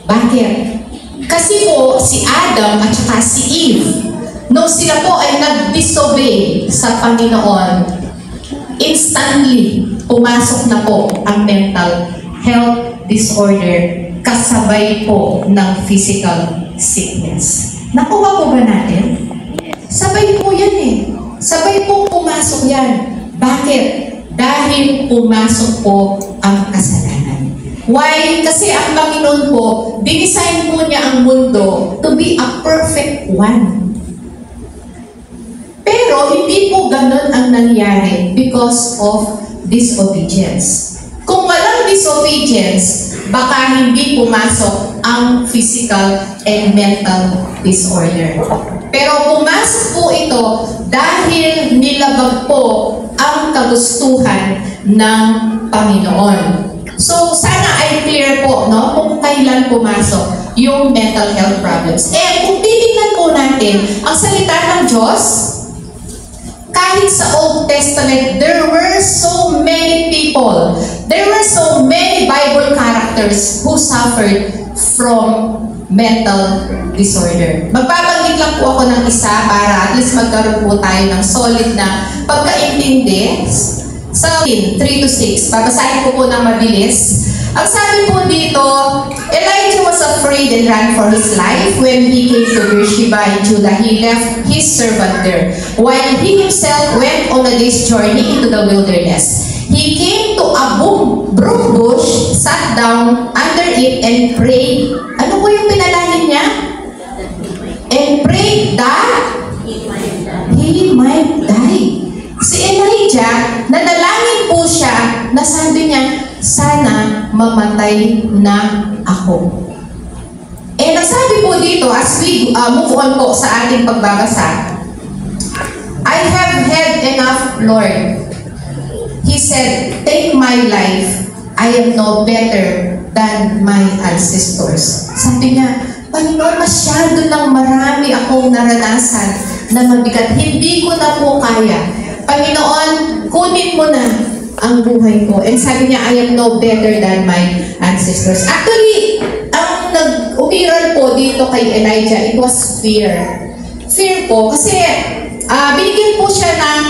Bakit? Kasi po si Adam at saka si Eve, nung sila po ay nag-disobey sa Panginoon, instantly pumasok na po ang mental health disorder kasabay po ng physical sickness. Nakuha po ba natin? Sabay po yan eh. Sabay po pumasok yan. Bakit? Dahil pumasok po ang kasalanan. Why? Kasi ang Panginoon po, dinisign po niya ang mundo to be a perfect one. Pero hindi po ganun ang nangyari because of disobedience. Kung walang disobedience, baka hindi pumasok ang physical and mental disorder. Pero pumasok po ito dahil nilabag po ang kagustuhan ng Panginoon. So, sana ay clear po, no? Kung kailan pumasok yung mental health problems. Kung titingnan po natin ang salita ng Diyos, kahit sa Old Testament, there were so many people, there were so many Bible characters who suffered from mental disorder. Magbabanggit lang po ako ng isa para at least magkaroon po tayo ng solid na pagkaintindi. Sa 3-6, babasahin ko po ng mabilis. Ang sabi po dito, Elijah was afraid and ran for his life. When he came to Beersheba in Judah, he left his servant there, while he himself went on a day's journey into the wilderness. He came to a broom bush, sat down under it, and prayed. Ano po yung pinalangin niya? And prayed that he might die. Si Elijah, nanalangin po siya na sabi niya, sana mamatay na ako. Nasabi po dito, as we move on po sa ating pagbabasa, I have had enough, Lord. He said, take my life. I am no better than my ancestors. Sabi niya, Panginoon, masyado lang marami akong naranasan na mabigat. Hindi ko na po kaya. Panginoon, kunin mo na ang buhay ko. And sabi niya, I am no better than my ancestors. Actually, ang nag-umiral po dito kay Elijah, it was fear. Fear po, kasi binigyan po siya ng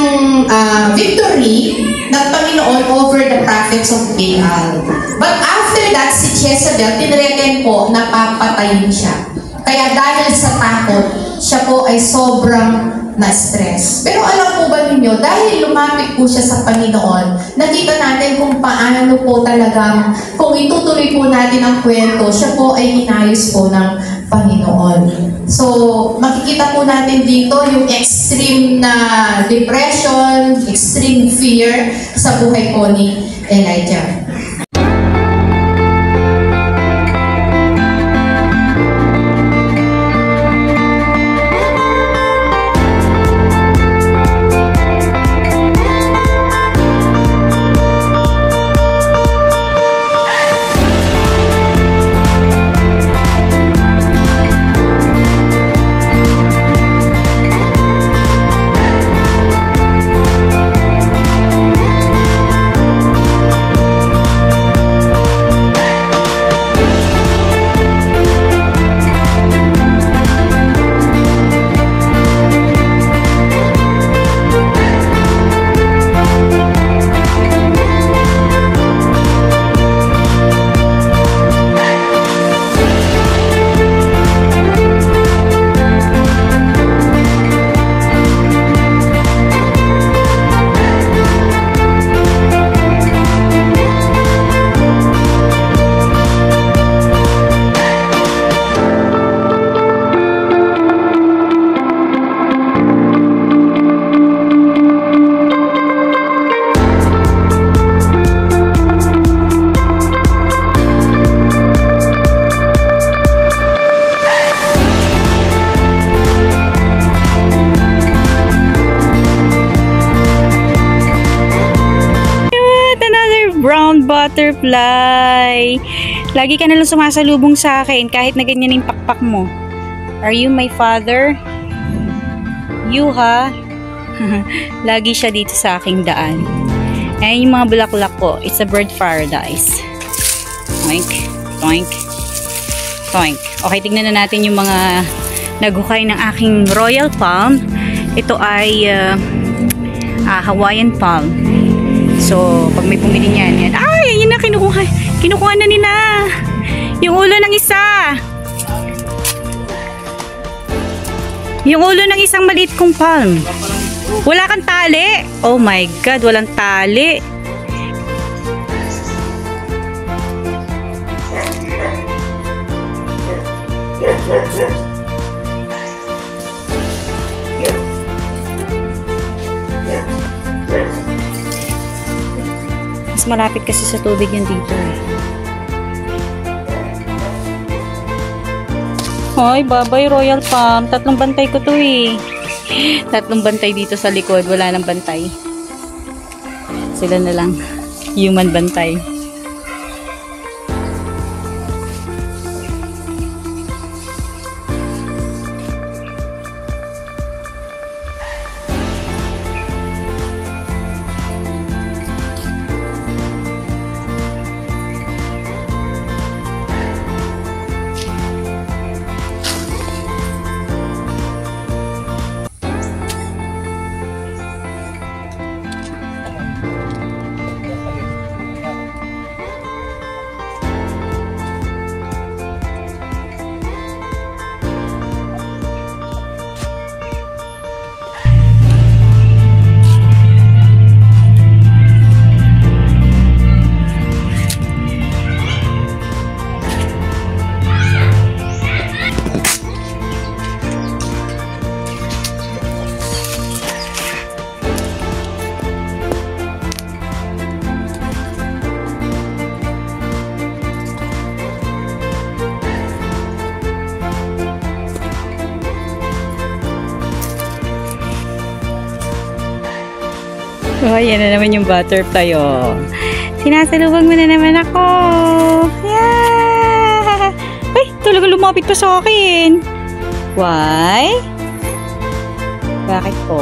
victory ng Panginoon over the prophets of Baal. But after that, si Jezebel, tinreten po na papatayin siya. Kaya dahil sa takot, siya po ay sobrang na-stress. Pero alam po ba ninyo, dahil lumapit po siya sa Panginoon, nakita natin kung paano po talagang, kung itutuloy po natin ang kwento, siya po ay inayos po ng Panginoon. So, makikita po natin dito yung extreme na depression, extreme fear sa buhay po ni Elijah. Butterfly. Lagi ka nalang sumasalubong sa akin kahit na ganyan yung pakpak mo. Are you my father? You ha? Lagi siya dito sa aking daan. Ayan yung mga bulaklak ko. It's a bird paradise. Oink, oink. Toink. Okay, tignan na natin yung mga naghukay ng aking royal palm. Ito ay Hawaiian palm. So, pag may pumili niyan, yan. Ay, yun na, kinukuha na nila. Yung ulo ng isa. Yung ulo ng isang maliit kong palm. Wala kang tali. Oh my God, walang tali. Mas malapit kasi sa tubig yan dito eh. Hoy, babay royal palm. 3 bantay ko to eh. 3 bantay dito sa likod. Wala nang bantay. Sila na lang. Human bantay. Oh, yan na naman yung butterfly, oh. Sinasalubong mo na naman ako. Yeah! Ay, talaga lumapit pa sa akin. Why? Bakit po?